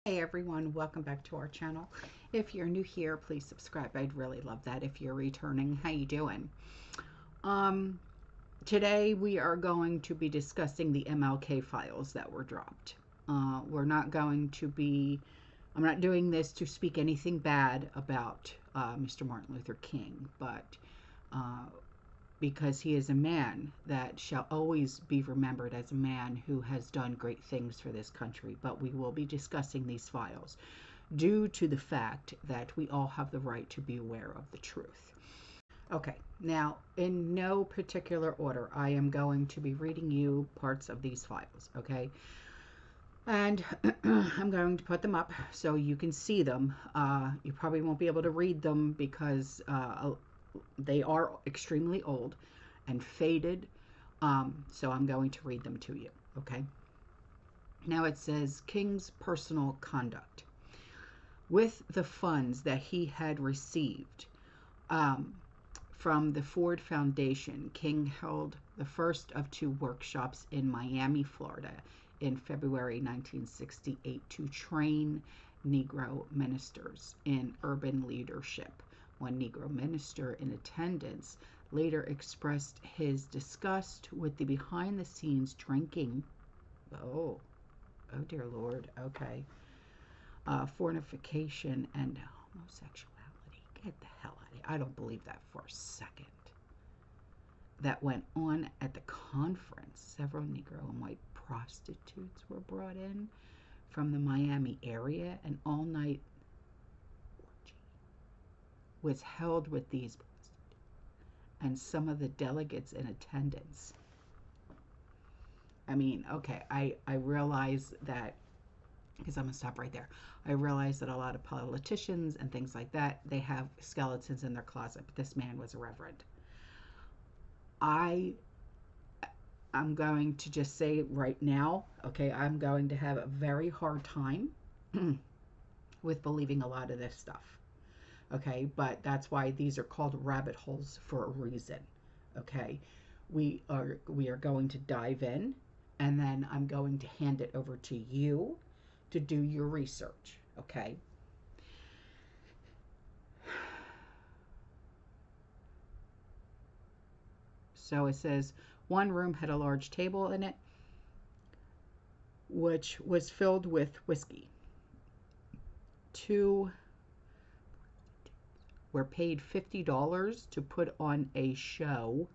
Hey everyone, welcome back to our channel. If you're new here, please subscribe. I'd really love that. If you're returning, how you doing? Um, Today we are going to be discussing the MLK files that were dropped. We're not going to be, I'm not doing this to speak anything bad about Mr. Martin Luther King, but uh, because he is a man that shall always be remembered as a man who has done great things for this country. But we will be discussing these files due to the fact that we all have the right to be aware of the truth. Okay, now in no particular order, I am going to be reading you parts of these files, okay? And I'm going to put them up so you can see them. You probably won't be able to read them because they are extremely old and faded. So I'm going to read them to you, okay? Now it says King's personal conduct. With the funds that he had received from the Ford Foundation, King held the first of two workshops in Miami, Florida in February 1968 to train Negro ministers in urban leadership. One Negro minister in attendance later expressed his disgust with the behind-the-scenes drinking, oh dear Lord, okay, fornication and homosexuality. Get the hell out of here. I don't believe that for a second. That went on at the conference. Several Negro and white prostitutes were brought in from the Miami area, and all-night orgy was held with these and some of the delegates in attendance. I mean, okay, I realize that, because I'm going to stop right there. I realize that a lot of politicians and things like that, they have skeletons in their closet, but this man was a reverend. I'm going to just say right now, okay, I'm going to have a very hard time with believing a lot of this stuff. Okay, but that's why these are called rabbit holes for a reason. Okay, we are going to dive in, and then I'm going to hand it over to you to do your research. Okay. So it says one room had a large table in it, which was filled with whiskey. Two were paid $50 to put on a show,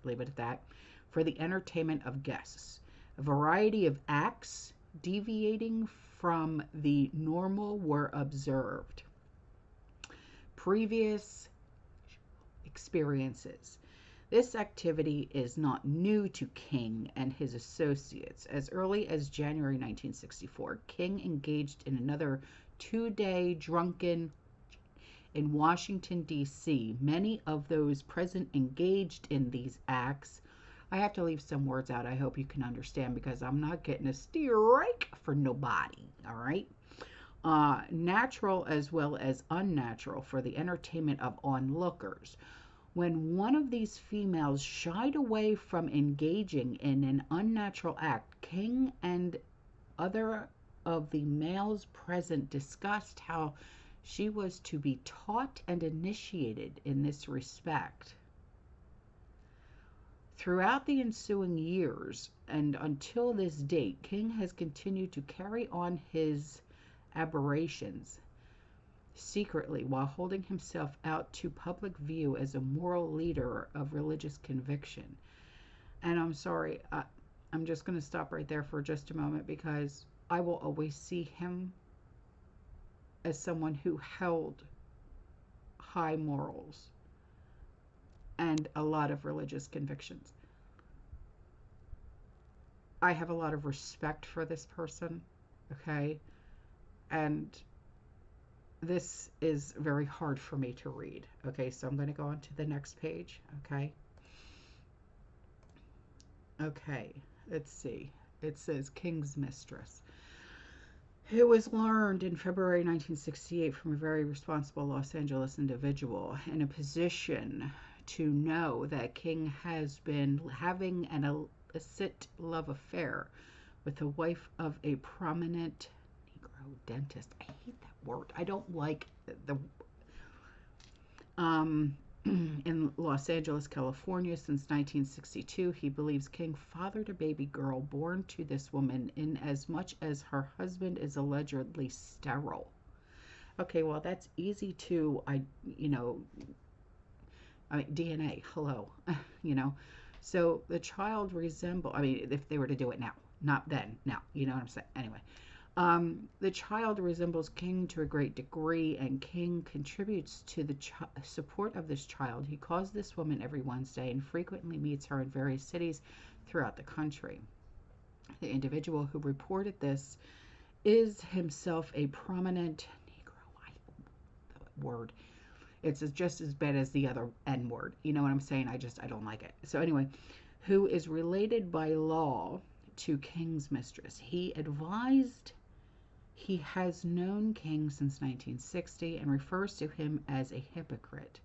leave it at that, for the entertainment of guests. A variety of acts deviating from the normal were observed. Previous experiences. This activity is not new to King and his associates. As early as January 1964, King engaged in another two-day drunken in Washington, D.C. Many of those present engaged in these acts. I have to leave some words out. I hope you can understand because I'm not getting a strike for nobody, all right? Natural as well as unnatural for the entertainment of onlookers. When one of these females shied away from engaging in an unnatural act, King and other of the males present discussed how she was to be taught and initiated in this respect. Throughout the ensuing years and until this date, King has continued to carry on his aberrations secretly while holding himself out to public view as a moral leader of religious conviction. And I'm sorry, I'm just going to stop right there for just a moment because I will always see him as someone who held high morals and a lot of religious convictions. I have a lot of respect for this person, okay? And this is very hard for me to read. Okay, so I'm going to go on to the next page, okay? Okay, let's see. It says King's Mistress. It was learned in February 1968 from a very responsible Los Angeles individual in a position to know that King has been having an illicit love affair with the wife of a prominent Negro dentist. I hate that word. I don't like the in Los Angeles, California, since 1962, he believes King fathered a baby girl born to this woman in as much as her husband is allegedly sterile. Okay, well, that's easy to, DNA, hello, you know. So the child resemble, if they were to do it now, not then, now, you know what I'm saying? Anyway, the child resembles King to a great degree, and King contributes to the support of this child. He calls this woman every Wednesday and frequently meets her in various cities throughout the country. The individual who reported this is himself a prominent Negro. That word. It's just as bad as the other N word. You know what I'm saying? I don't like it. So anyway, who is related by law to King's mistress. He advised he has known King since 1960 and refers to him as a hypocrite.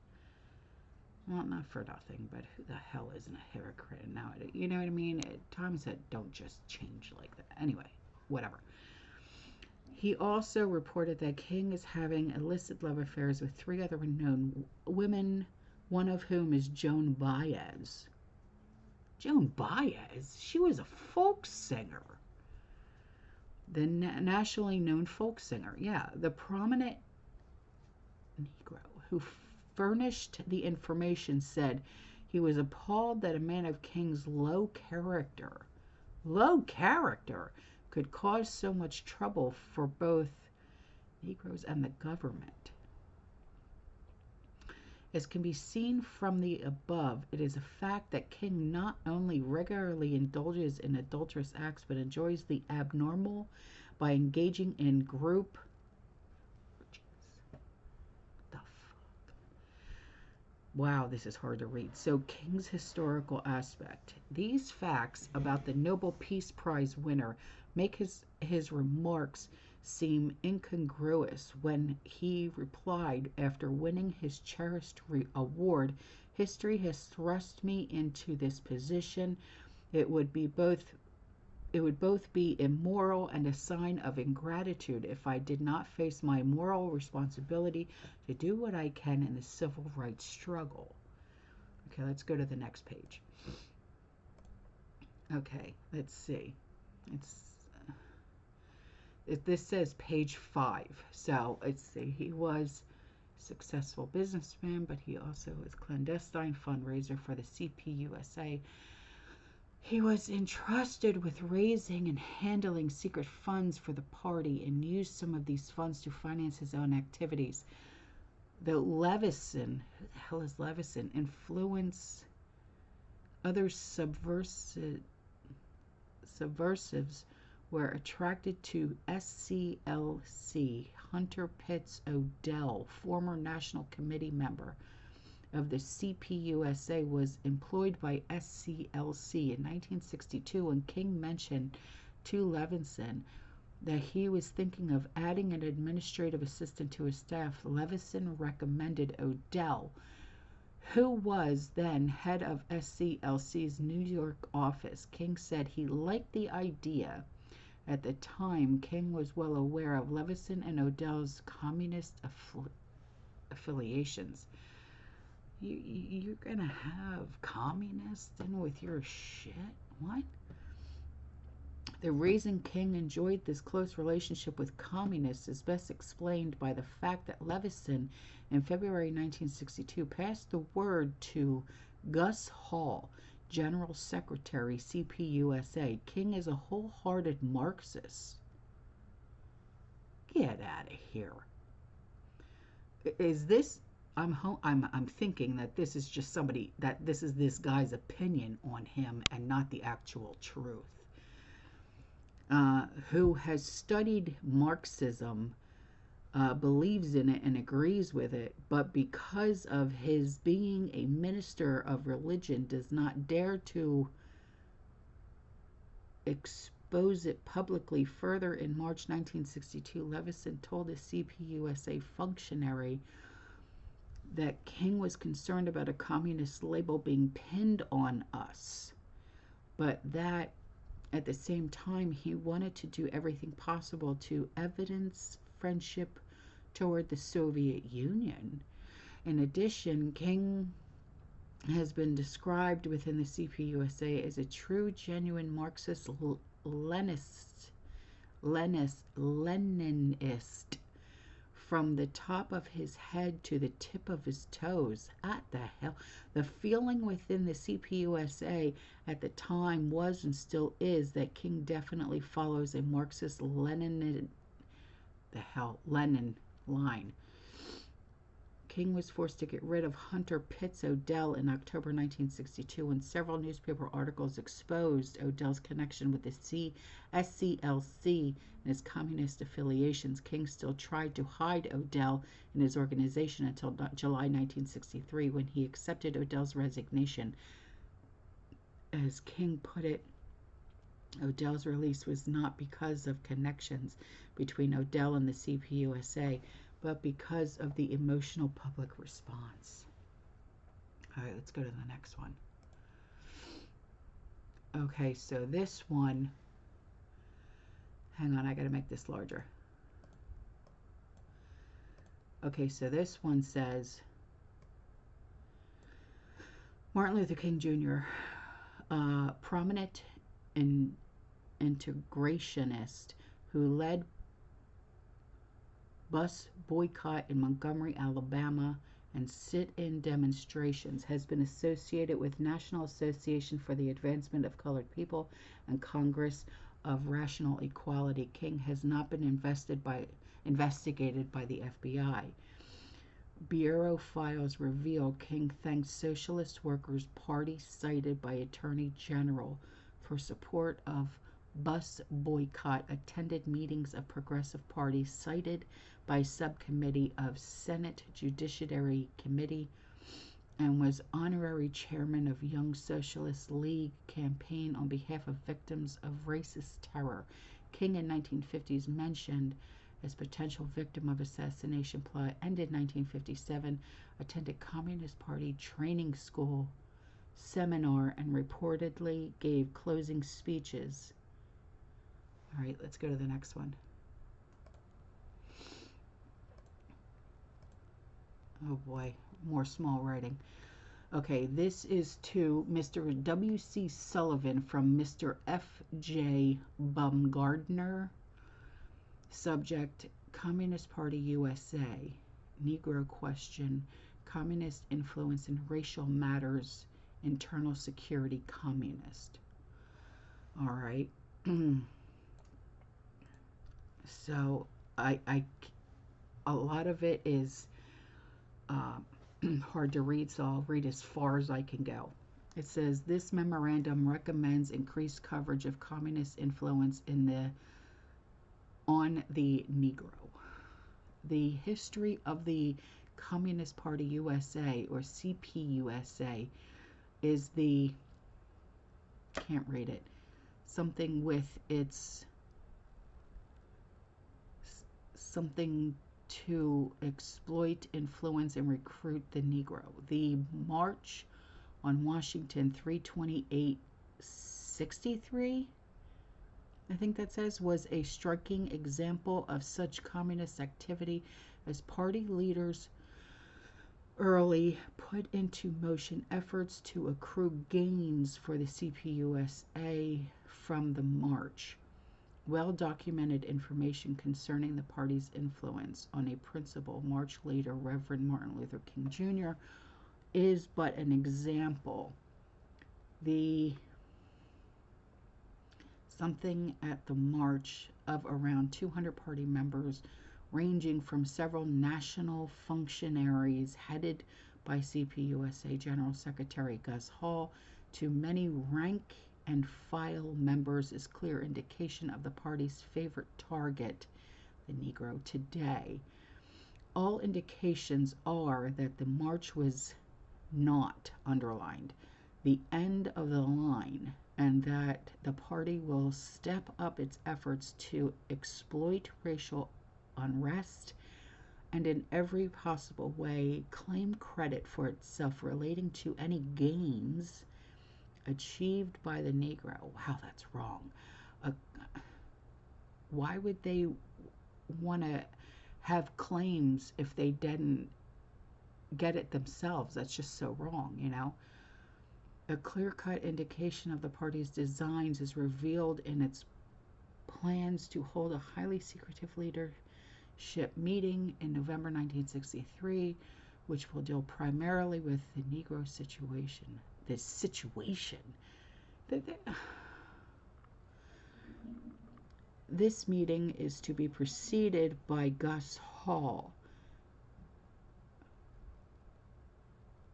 Well, not for nothing, but who the hell isn't a hypocrite nowadays? You know what I mean? Times that don't just change like that. Anyway, whatever. He also reported that King is having illicit love affairs with 3 other known women, one of whom is Joan Baez. Joan Baez? She was a folk singer. The nationally known folk singer. Yeah, the prominent Negro who furnished the information said he was appalled that a man of King's low character could cause so much trouble for both Negroes and the government. As can be seen from the above, it is a fact that King not only regularly indulges in adulterous acts, but enjoys the abnormal by engaging in group. The fuck? Wow, this is hard to read. So, King's historical aspect. These facts about the Nobel Peace Prize winner make his remarks seem incongruous when he replied after winning his cherished award, "History has thrust me into this position. It would both be immoral and a sign of ingratitude if I did not face my moral responsibility to do what I can in the civil rights struggle." Okay, let's go to the next page. Okay, let's see. This says page 5. So let's see. He was a successful businessman, but he also was clandestine fundraiser for the CPUSA. He was entrusted with raising and handling secret funds for the party and used some of these funds to finance his own activities. The Levison, who the hell is Levison, influence other subversives were attracted to SCLC. Hunter Pitts Odell, former National Committee member of the CPUSA, was employed by SCLC in 1962, and King mentioned to Levinson that he was thinking of adding an administrative assistant to his staff. Levinson recommended Odell, who was then head of SCLC's New York office. King said he liked the idea. At the time, King was well aware of Levinson and Odell's communist affiliations. You're gonna have communists in with your shit? What? The reason King enjoyed this close relationship with communists is best explained by the fact that Levinson, in February 1962, passed the word to Gus Hall, General Secretary, CPUSA. King is a wholehearted Marxist. Get out of here. Is this? I'm thinking that this is just this guy's opinion on him and not the actual truth. Who has studied Marxism, believes in it and agrees with it, but because of his being a minister of religion does not dare to expose it publicly. Further, in March 1962, Levinson told a CPUSA functionary that King was concerned about a communist label being pinned on us, but that at the same time, he wanted to do everything possible to evidence friendship toward the Soviet Union. In addition, King has been described within the CPUSA as a true, genuine Marxist Leninist from the top of his head to the tip of his toes. What the hell? The feeling within the CPUSA at the time was and still is that King definitely follows a Marxist Lenin line. King was forced to get rid of Hunter Pitts Odell in October 1962 when several newspaper articles exposed Odell's connection with the SCLC and his communist affiliations. King still tried to hide Odell and his organization until July 1963 when he accepted Odell's resignation. As King put it, Odell's release was not because of connections between Odell and the CPUSA, but because of the emotional public response. All right, let's go to the next one. Okay, so this one, hang on, I got to make this larger. Okay, so this one says, Martin Luther King Jr., prominent integrationist who led bus boycott in Montgomery, Alabama, and sit-in demonstrations, has been associated with National Association for the Advancement of Colored People and Congress of Racial Equality. King has not been investigated by the FBI. Bureau files reveal King thanked Socialist Workers' Party cited by Attorney General for support of bus boycott, attended meetings of Progressive Party cited by Subcommittee of Senate Judiciary Committee, and was honorary chairman of Young Socialist League campaign on behalf of victims of racist terror. King in 1950s mentioned as potential victim of assassination plot, ended 1957, attended Communist Party training school seminar, and reportedly gave closing speeches. All right, let's go to the next one. Oh boy, more small writing. Okay, this is to Mr. W.C. Sullivan from Mr. F.J. Baumgardner. Subject, Communist Party USA, Negro question, Communist influence in racial matters, internal security communist. All right. So a lot of it is hard to read, so I'll read as far as I can go. It says, this memorandum recommends increased coverage of communist influence on the Negro. The history of the Communist Party USA, or CPUSA, is can't read it, something with its something to exploit, influence, and recruit the Negro. The March on Washington 328-63, I think that says, was a striking example of such communist activity as party leaders early put into motion efforts to accrue gains for the CPUSA from the march. Well-documented information concerning the party's influence on a principal march leader, Reverend Martin Luther King Jr., is but an example. Something at the march of around 200 party members, ranging from several national functionaries headed by CPUSA General Secretary Gus Hall to many rank and file members, is clear indication of the party's favorite target, the Negro, today. All indications are that the march was not underlined, the end of the line, and that the party will step up its efforts to exploit racial unrest and in every possible way claim credit for itself relating to any gains achieved by the Negro. Wow, that's wrong. Uh, why would they want to have claims if they didn't get it themselves? That's just so wrong, you know? A clear-cut indication of the party's designs is revealed in its plans to hold a highly secretive leadership meeting in November 1963, which will deal primarily with the Negro situation. This situation. This meeting is to be preceded by Gus Hall.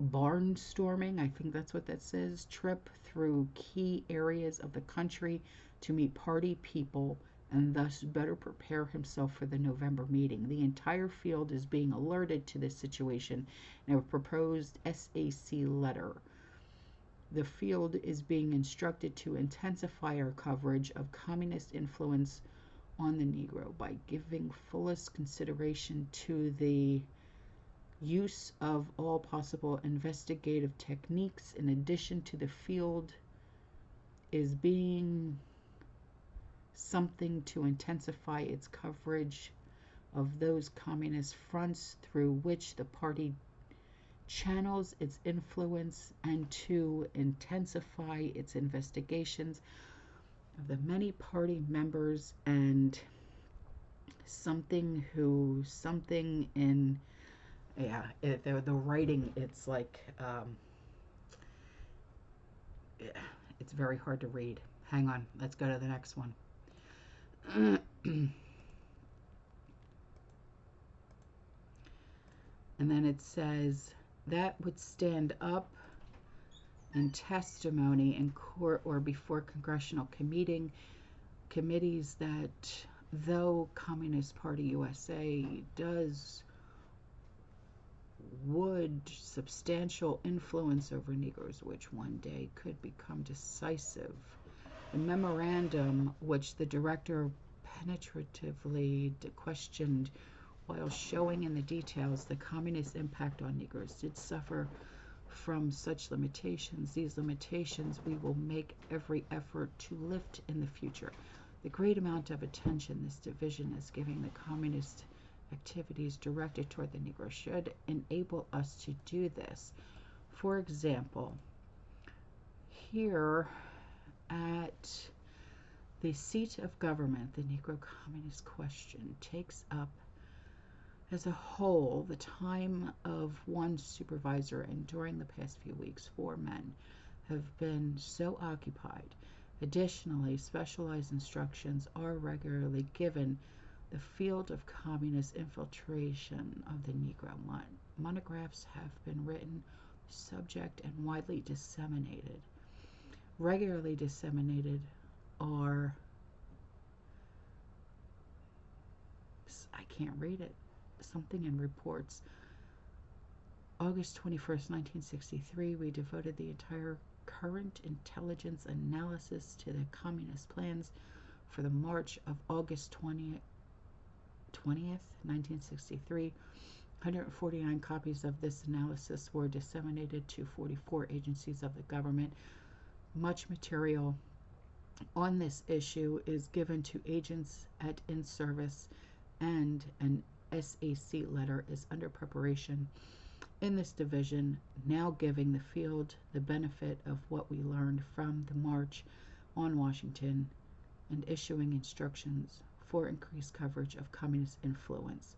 Barnstorming, I think that's what that says, trip through key areas of the country to meet party people and thus better prepare himself for the November meeting. The entire field is being alerted to this situation in a proposed SAC letter. The field is being instructed to intensify our coverage of communist influence on the Negro by giving fullest consideration to the use of all possible investigative techniques. In addition to the field is being something to intensify its coverage of those communist fronts through which the party channels its influence and to intensify its investigations of the many party members and something in the writing, it's like it's very hard to read. Hang on, let's go to the next one. And then it says that would stand up in testimony in court or before congressional committees that though Communist Party USA would substantial influence over Negroes, which one day could become decisive. The memorandum, which the director penetratively questioned while showing in the details the communist impact on Negroes, did suffer from such limitations. These limitations we will make every effort to lift in the future. The great amount of attention this division is giving the communist activities directed toward the Negro should enable us to do this. For example, here at the seat of government, the Negro Communist question takes up as a whole the time of one supervisor, and during the past few weeks 4 men have been so occupied. Additionally, specialized instructions are regularly given the field of communist infiltration of the Negro. Monographs have been written, subject, and widely disseminated. Regularly disseminated are, I can't read it, something in reports. August 21st, 1963, we devoted the entire current intelligence analysis to the communist plans for the march of August 20th, 1963. 149 copies of this analysis were disseminated to 44 agencies of the government. Much material on this issue is given to agents at in-service, and an SAC letter is under preparation in this division, now giving the field the benefit of what we learned from the March on Washington and issuing instructions for increased coverage of communist influence.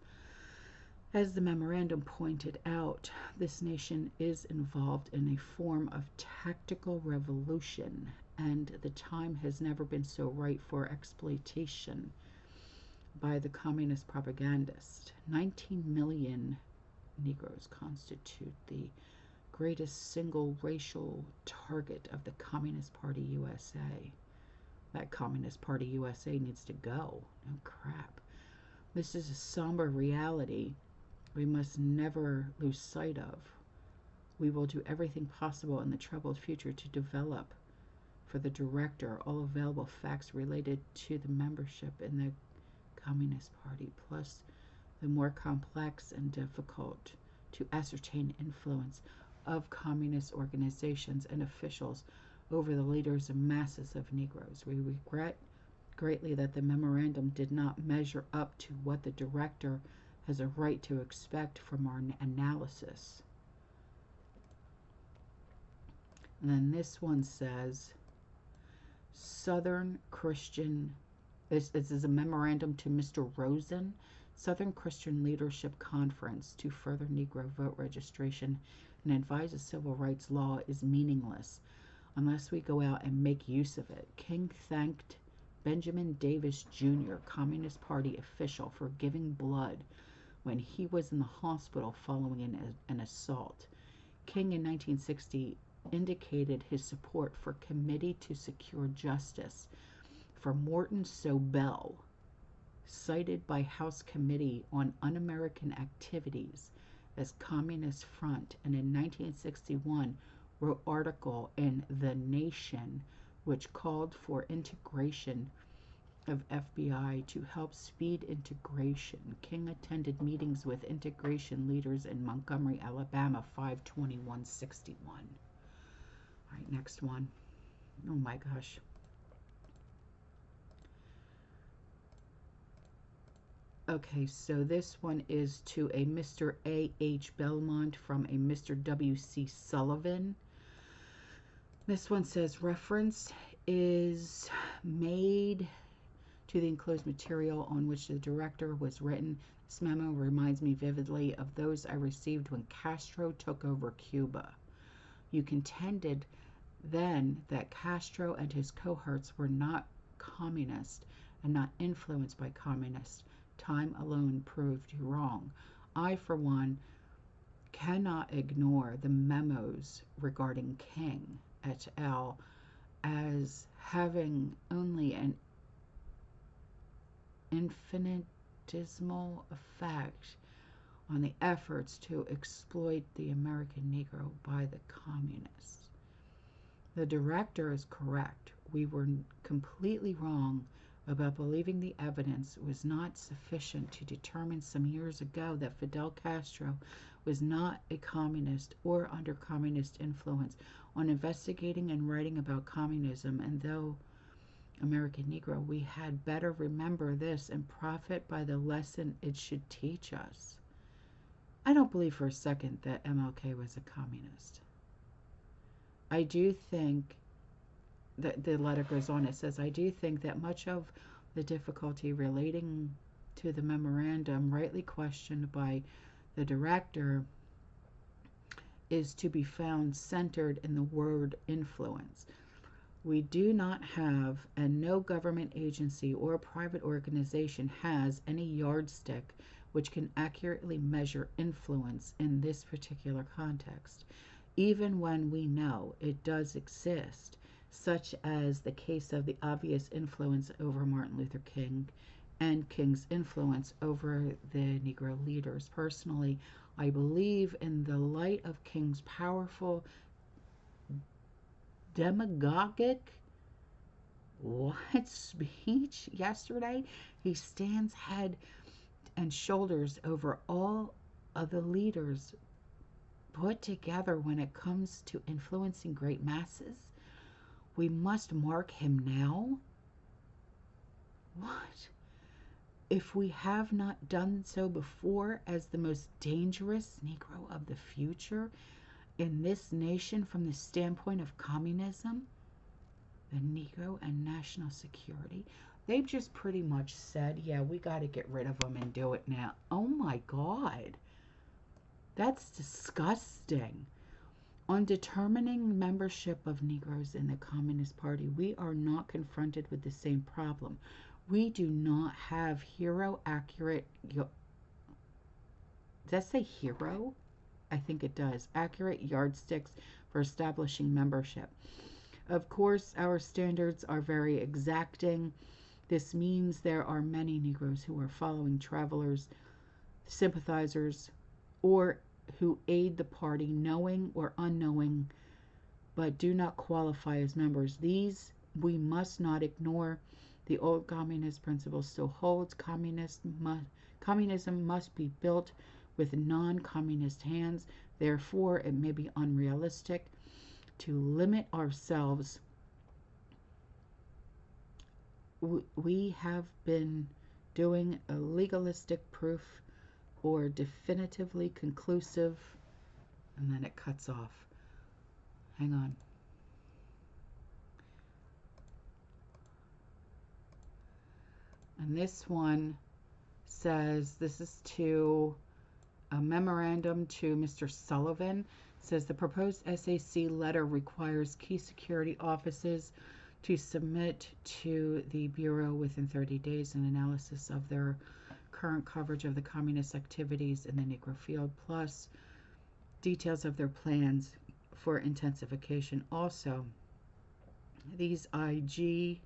As the memorandum pointed out, this nation is involved in a form of tactical revolution, and the time has never been so right for exploitation by the communist propagandist. 19 million Negroes constitute the greatest single racial target of the Communist Party USA. That Communist Party USA needs to go. No crap. This is a somber reality we must never lose sight of. We will do everything possible in the troubled future to develop for the director all available facts related to the membership in the Communist Party, plus the more complex and difficult to ascertain influence of communist organizations and officials over the leaders of masses of Negroes. We regret greatly that the memorandum did not measure up to what the director has a right to expect from our analysis. And then this one says, Southern Christian, this is a memorandum to Mr. Rosen, Southern Christian Leadership Conference to further Negro vote registration and advise a civil rights law is meaningless unless we go out and make use of it. King thanked Benjamin Davis Jr., Communist Party official, for giving blood when he was in the hospital following an assault. King in 1960 indicated his support for Committee to Secure Justice for Morton Sobel, cited by House Committee on Un-American Activities as Communist Front, and in 1961 wrote article in The Nation which called for integration of FBI to help speed integration. King attended meetings with integration leaders in Montgomery, Alabama, 5/21/61. All right, next one. Oh my gosh. Okay, so this one is to a Mr. A.H. Belmont from a Mr. W.C. Sullivan. This one says, reference is made to the enclosed material on which the director was written. This memo reminds me vividly of those I received when Castro took over Cuba. You contended then that Castro and his cohorts were not communist and not influenced by communists. Time alone proved you wrong. I, for one, cannot ignore the memos regarding King et al. As having only an infinitesimal effect on the efforts to exploit the American Negro by the communists. The director is correct. We were completely wrong about believing the evidence was not sufficient to determine some years ago that Fidel Castro was not a communist or under communist influence. On investigating and writing about communism, and though American Negro, we had better remember this and profit by the lesson it should teach us. I don't believe for a second that MLK was a communist. I do think that the letter goes on, it says, I do think that much of the difficulty relating to the memorandum, rightly questioned by the director, is to be found centered in the word influence. We do not have, and no government agency or private organization has, any yardstick which can accurately measure influence in this particular context, even when we know it does exist, such as the case of the obvious influence over Martin Luther King and King's influence over the Negro leaders. Personally, I believe in the light of King's powerful demagogic speech yesterday, he stands head and shoulders over all of the leaders put together when it comes to influencing great masses. We must mark him now. What? If we have not done so before, as the most dangerous Negro of the future in this nation from the standpoint of communism, the Negro and national security, they've just pretty much said, yeah, we got to get rid of them and do it now. Oh my God. That's disgusting. On determining membership of Negroes in the Communist Party, we are not confronted with the same problem. We do not have accurate, does that say hero? I think it does. Accurate yardsticks for establishing membership. Of course, our standards are very exacting. This means there are many Negroes who are following travelers, sympathizers, or who aid the party, knowing or unknowing, but do not qualify as members. These we must not ignore. The old communist principle still holds. Communism must be built with non-communist hands. Therefore, it may be unrealistic to limit ourselves. We have been doing a legalistic proof or definitively conclusive, and then it cuts off. Hang on. And this one says, this is to a memorandum to Mr. Sullivan. It says the proposed SAC letter requires key security offices to submit to the Bureau within 30 days an analysis of their current coverage of the communist activities in the Negro field, plus details of their plans for intensification. Also, these IG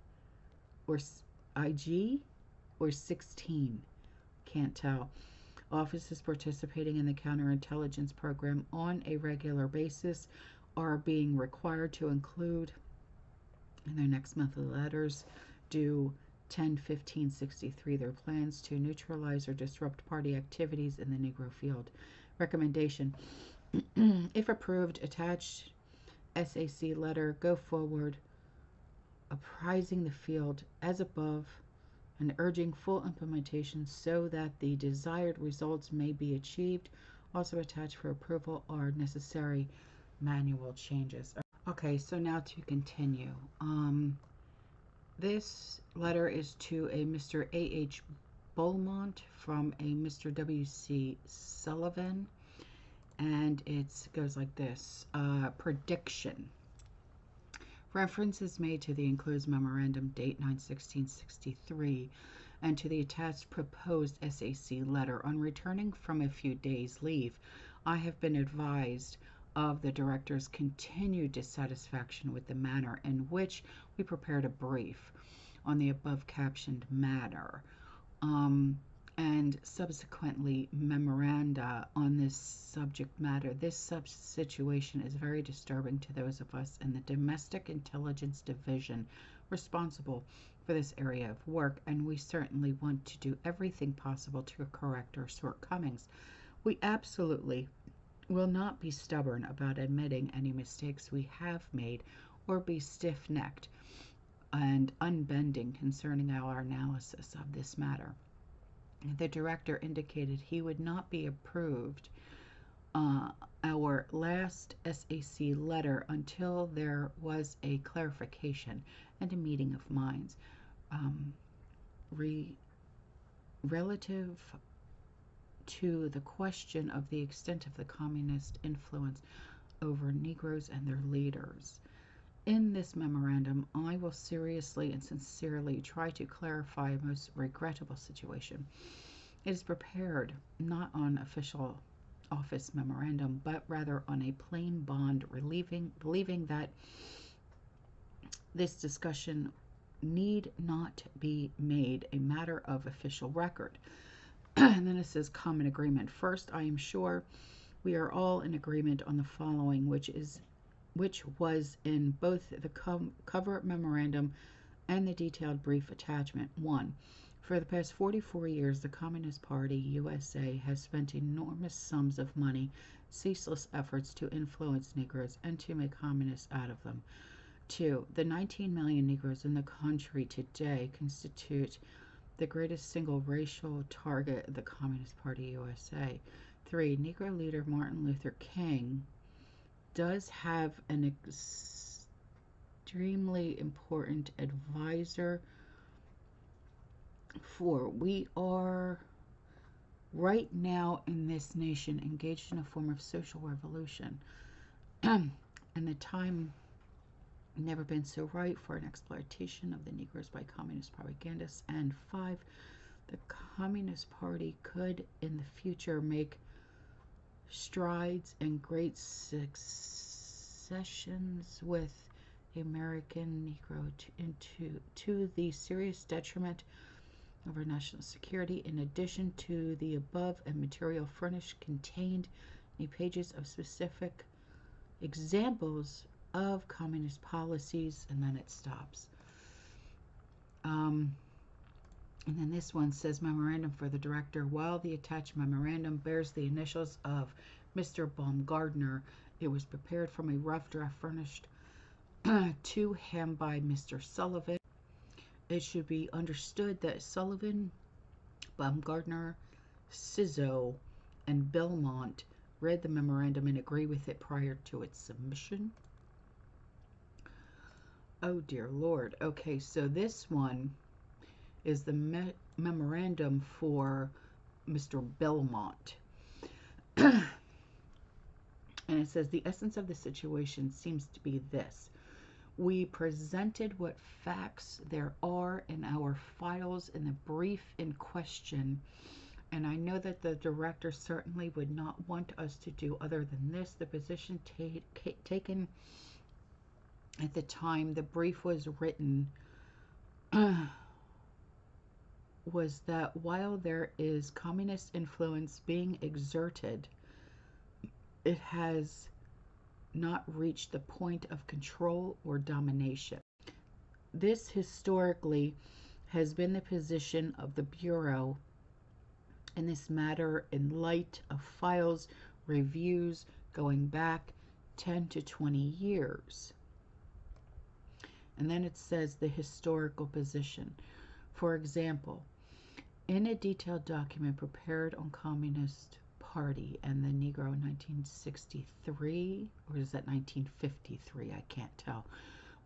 or 16, can't tell, offices participating in the counterintelligence program on a regular basis are being required to include in their next monthly letters due 10/15/63 their plans to neutralize or disrupt party activities in the Negro field. Recommendation: if approved, attached SAC letter go forward apprising the field as above and urging full implementation so that the desired results may be achieved. Also attached for approval are necessary manual changes. Okay, so now to continue. This letter is to a Mr. A.H. Beaumont from a Mr. W.C. Sullivan, and it goes like this. Prediction. Reference is made to the enclosed memorandum date 9/16/63 and to the attached proposed SAC letter. On returning from a few days' leave, I have been advised of the Director's continued dissatisfaction with the manner in which we prepared a brief on the above captioned matter, and subsequently memoranda on this subject matter. This situation is very disturbing to those of us in the Domestic Intelligence Division responsible for this area of work, and we certainly want to do everything possible to correct our shortcomings. We absolutely will not be stubborn about admitting any mistakes we have made or be stiff-necked and unbending concerning our analysis of this matter. The Director indicated he would not be approved our last SAC letter until there was a clarification and a meeting of minds relative to the question of the extent of the communist influence over Negroes and their leaders. In this memorandum, I will seriously and sincerely try to clarify a most regrettable situation. It is prepared not on official office memorandum, but rather on a plain bond, believing that this discussion need not be made a matter of official record. And then it says common agreement. First, I am sure we are all in agreement on the following, which was in both the cover memorandum and the detailed brief attachment. 1. For the past 44 years, the Communist Party USA has spent enormous sums of money, ceaseless efforts to influence Negroes and to make communists out of them. 2. The 19 million Negroes in the country today constitute the greatest single racial target of the Communist Party USA. 3. Negro leader Martin Luther King does have an extremely important advisor. 4. We are right now in this nation engaged in a form of social revolution, and the time never been so right for an exploitation of the Negroes by communist propagandists. And 5. The Communist Party could in the future make strides and great successions with the American Negro to the serious detriment of our national security. In addition to the above and material furnished contained in pages of specific examples of communist policies, and then it stops. And then this one says memorandum for the Director. While the attached memorandum bears the initials of Mr. Baumgardner It was prepared from a rough draft furnished to him by Mr. Sullivan. It should be understood that Sullivan, Baumgartner, Sizzo, and Belmont read the memorandum and agree with it prior to its submission. Oh dear Lord. Okay, so this one is the memorandum for Mr. Belmont. And it says the essence of the situation seems to be this. We presented what facts there are in our files in the brief in question, and I know that the director certainly would not want us to do other than this. The position taken at the time the brief was written was that while there is communist influence being exerted, it has not reached the point of control or domination. This historically has been the position of the Bureau in this matter in light of files reviews going back 10 to 20 years. And then it says the historical position. For example, in a detailed document prepared on Communist Party and the Negro in 1963, or is that 1953? I can't tell.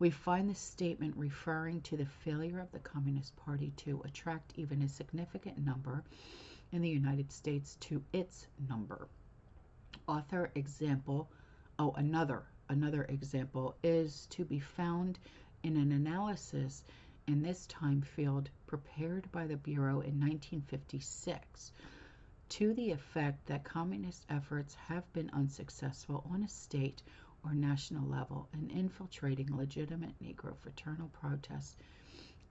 We find the statement referring to the failure of the Communist Party to attract even a significant number in the United States to its number. Author example, another example is to be found in an analysis in this time field prepared by the Bureau in 1956 to the effect that communist efforts have been unsuccessful on a state or national level in infiltrating legitimate Negro fraternal protests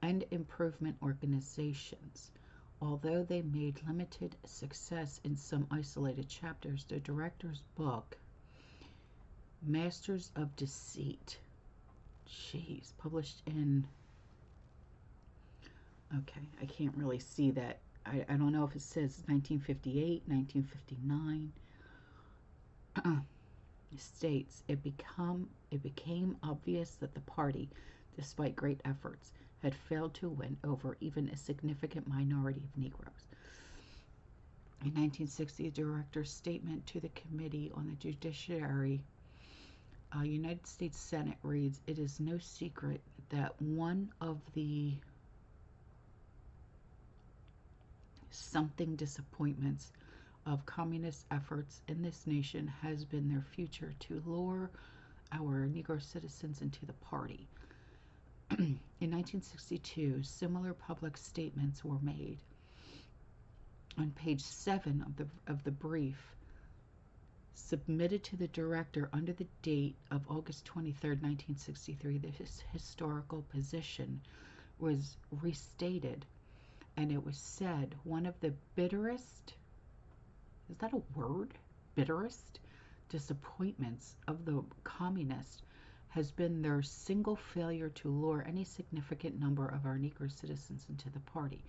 and improvement organizations. Although they made limited success in some isolated chapters, the director's book, Masters of Deceit, published in, okay, I can't really see that. I don't know if it says 1958, 1959. States, it became obvious that the party, despite great efforts, had failed to win over even a significant minority of Negroes. In 1960, a director's statement to the Committee on the Judiciary, United States Senate reads, "It is no secret that one of the something disappointments of communist efforts in this nation has been their future to lure our Negro citizens into the party." In 1962, similar public statements were made. On page 7 of the brief submitted to the director under the date of August 23, 1963, this historical position was restated, and it was said one of the bitterest, is that a word? Bitterest disappointments of the communists has been their single failure to lure any significant number of our Negro citizens into the party.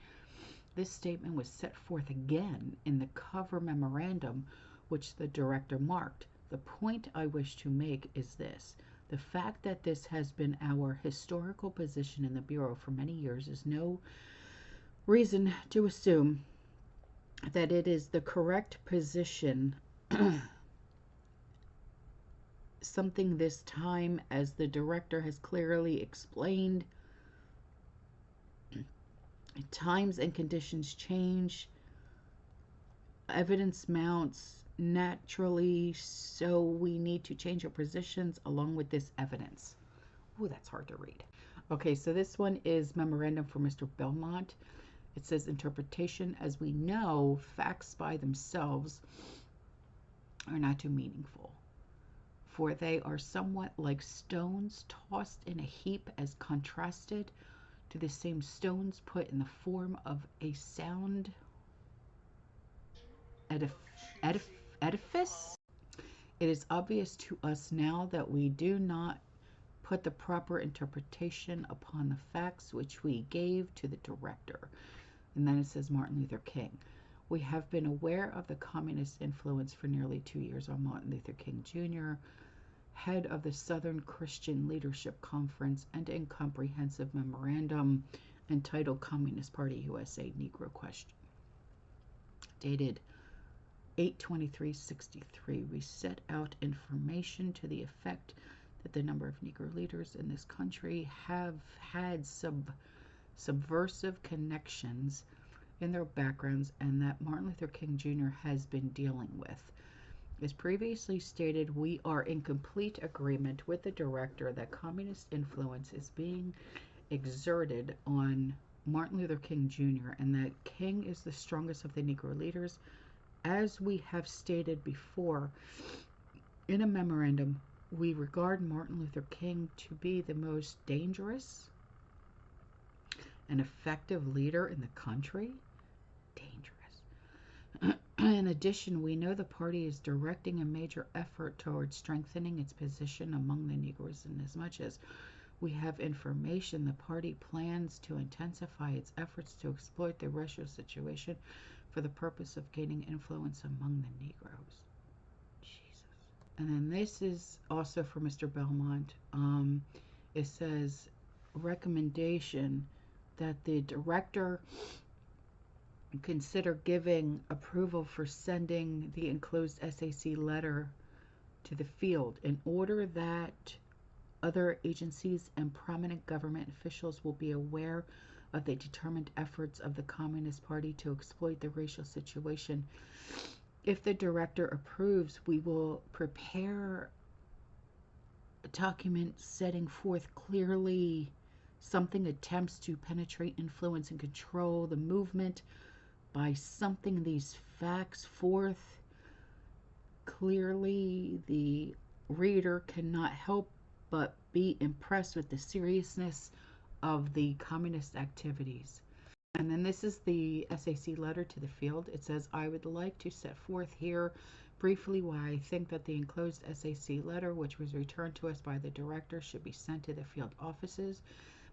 This statement was set forth again in the cover memorandum, which the director marked. The point I wish to make is this. The fact that this has been our historical position in the Bureau for many years is no reason to assume that it is the correct position something this time, as the director has clearly explained. Times and conditions change. Evidence mounts naturally, so we need to change our positions along with this evidence. Oh, that's hard to read. Okay, so this one is memorandum for Mr. Belmont. It says interpretation. As we know, facts by themselves are not too meaningful, for they are somewhat like stones tossed in a heap as contrasted to the same stones put in the form of a sound edifice. It is obvious to us now that we do not put the proper interpretation upon the facts which we gave to the director. And then it says Martin Luther King. We have been aware of the communist influence for nearly 2 years on Martin Luther King Jr., head of the Southern Christian Leadership Conference, and in comprehensive memorandum entitled Communist Party USA Negro Question, dated 8/23/63. We set out information to the effect that the number of Negro leaders in this country have had subversive connections in their backgrounds and that Martin Luther King Jr. has been dealing with. As previously stated, we are in complete agreement with the director that communist influence is being exerted on Martin Luther King Jr. and that King is the strongest of the Negro leaders. As we have stated before in a memorandum, we regard Martin Luther King to be the most dangerous and effective leader in the country. Dangerous. In addition, we know the party is directing a major effort towards strengthening its position among the Negroes, and as much as we have information, the party plans to intensify its efforts to exploit the racial situation for the purpose of gaining influence among the Negroes. Jesus. And then this is also for Mr. Belmont. It says, recommendation that the director consider giving approval for sending the enclosed SAC letter to the field in order that other agencies and prominent government officials will be aware of the determined efforts of the Communist Party to exploit the racial situation. If the director approves, we will prepare a document setting forth clearly something attempts to penetrate, influence, and control the movement by something these facts forth clearly. The reader cannot help but be impressed with the seriousness of the communist activities. And then this is the SAC letter to the field. It says, I would like to set forth here briefly why I think that the enclosed SAC letter, which was returned to us by the director, should be sent to the field offices.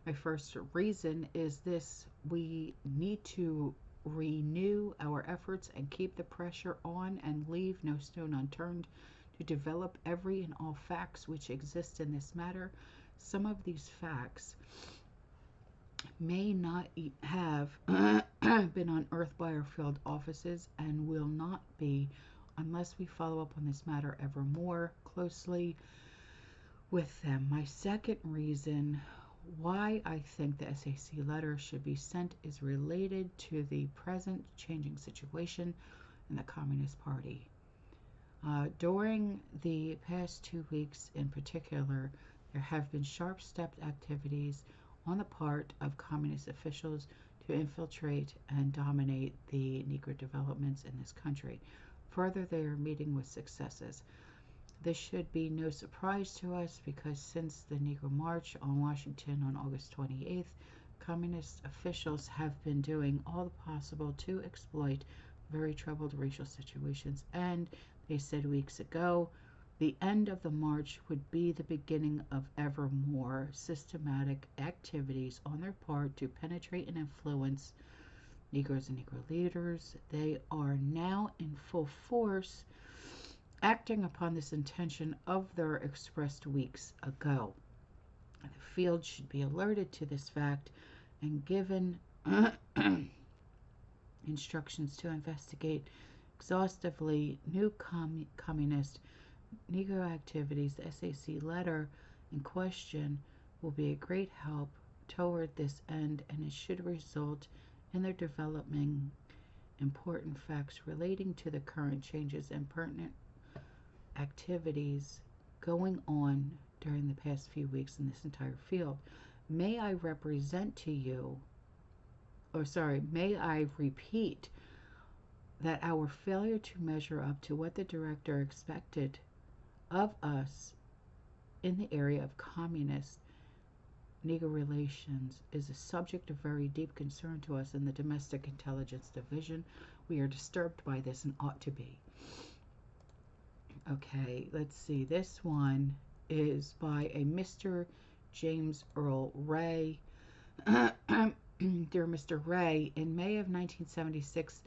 My first reason is this: we need to renew our efforts and keep the pressure on and leave no stone unturned to develop every and all facts which exist in this matter. Some of these facts may not have been unearthed by our field offices and will not be unless we follow up on this matter ever more closely with them. My second reason why I think the SAC letter should be sent is related to the present changing situation in the Communist Party. During the past 2 weeks in particular, there have been sharp-stepped activities on the part of communist officials to infiltrate and dominate the Negro developments in this country. Further, they are meeting with successes. This should be no surprise to us because since the Negro March on Washington on August 28th, communist officials have been doing all the possible to exploit very troubled racial situations, and they said weeks ago the end of the march would be the beginning of ever more systematic activities on their part to penetrate and influence Negroes and Negro leaders. They are now in full force acting upon this intention of their expressed weeks ago. The field should be alerted to this fact and given instructions to investigate exhaustively new communist Negro activities. The SAC letter in question will be a great help toward this end, and it should result in their developing important facts relating to the current changes and pertinent activities going on during the past few weeks in this entire field. May I represent to you, may I repeat that our failure to measure up to what the director expected of us in the area of communist Negro relations is a subject of very deep concern to us in the Domestic Intelligence Division. We are disturbed by this and ought to be. Okay, let's see. This one is by a Mr. James Earl Ray. Dear Mr. Ray, in May of 1976,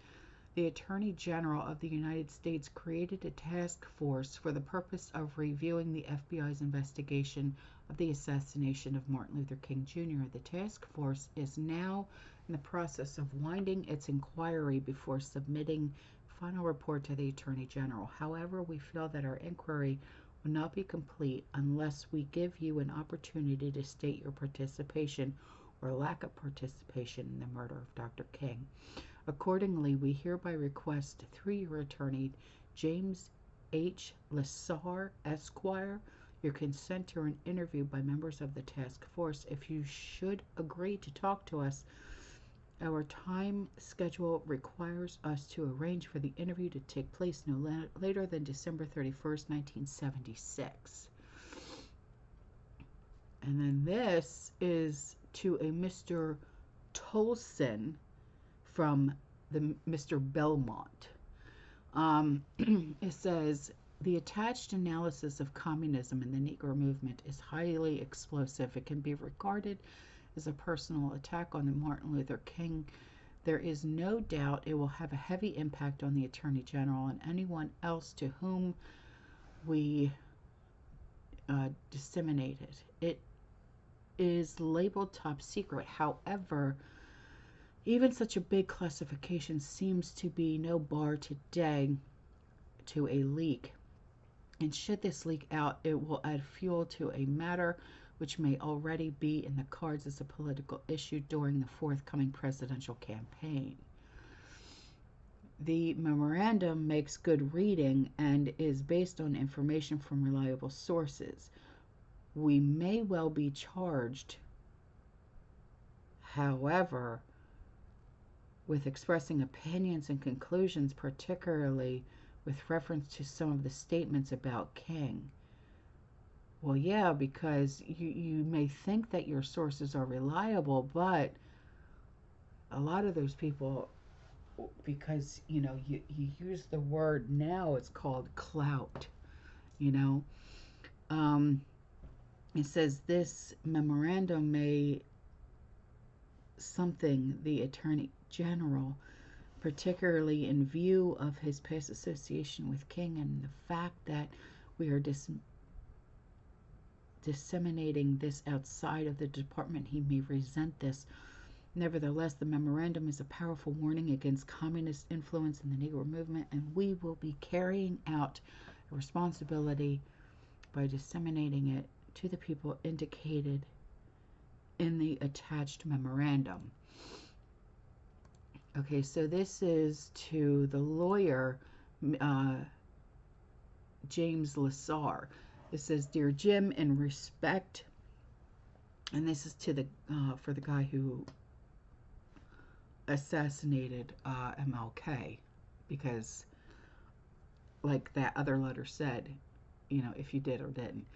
the Attorney General of the United States created a task force for the purpose of reviewing the FBI's investigation of the assassination of Martin Luther King Jr. The task force is now in the process of winding its inquiry before submitting final report to the Attorney General. However, we feel that our inquiry will not be complete unless we give you an opportunity to state your participation or lack of participation in the murder of Dr. King. Accordingly, we hereby request through your attorney, James H. Lessar, Esquire, your consent to an interview by members of the task force. If you should agree to talk to us, our time schedule requires us to arrange for the interview to take place no later than December 31st, 1976. And then this is to a Mr. Tolson from the Mr. Belmont. It says, the attached analysis of communism and the Negro movement is highly explosive. It can be regarded as a personal attack on the Martin Luther King. There is no doubt it will have a heavy impact on the Attorney General and anyone else to whom we disseminate it. It is labeled top secret. However, even such a big classification seems to be no bar today to a leak. And should this leak out, it will add fuel to a matter which may already be in the cards as a political issue during the forthcoming presidential campaign. The memorandum makes good reading and is based on information from reliable sources. We may well be charged, however, with expressing opinions and conclusions, particularly with reference to some of the statements about King. Well, yeah, because you may think that your sources are reliable, but a lot of those people, because, you use the word now, it's called clout, It says this memorandum may something the Attorney General, particularly in view of his past association with King and the fact that we are disseminating this outside of the department, he may resent this. Nevertheless, the memorandum is a powerful warning against communist influence in the Negro movement, and we will be carrying out a responsibility by disseminating it to the people indicated in the attached memorandum. Okay, so this is to the lawyer, James Lessar. It says, Dear Jim, in respect, and this is to the for the guy who assassinated MLK, because like that other letter said, if you did or didn't.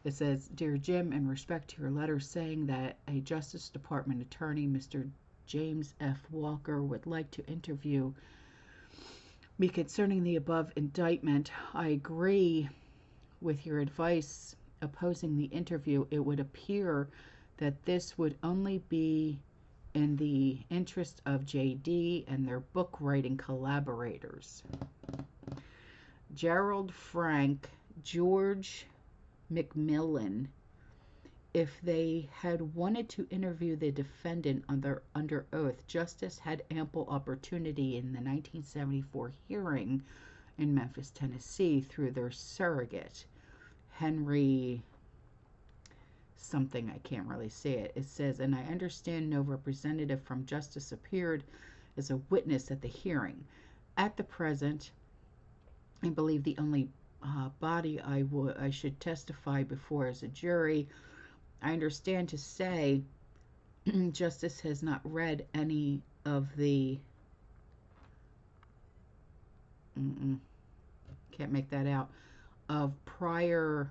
It says, Dear Jim, in respect to your letter saying that a Justice Department attorney, Mr. James F. Walker, would like to interview me concerning the above indictment, I agree with your advice opposing the interview. It would appear that this would only be in the interest of JD and their book writing collaborators. Gerald Frank, George McMillan, if they had wanted to interview the defendant under oath, Justice had ample opportunity in the 1974 hearing in Memphis, Tennessee, through their surrogate, Henry something, I can't really say it. It says, and I understand no representative from Justice appeared as a witness at the hearing. At the present, I believe the only body I should testify before is a jury. I understand to say Justice has not read any of the can't make that out, of prior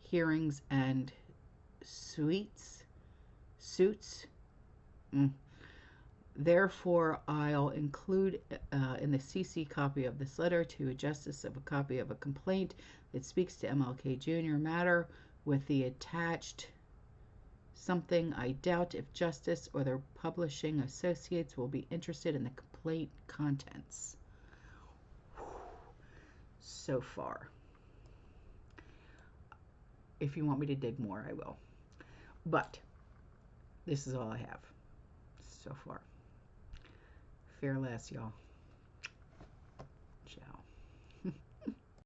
hearings and suits. Therefore, I'll include in the CC copy of this letter to a justice of a copy of a complaint that speaks to MLK Jr. matter with the attached something. I doubt if Justice or their publishing associates will be interested in the complaint contents. so far. If you want me to dig more, I will. But this is all I have so far. Fair less, y'all.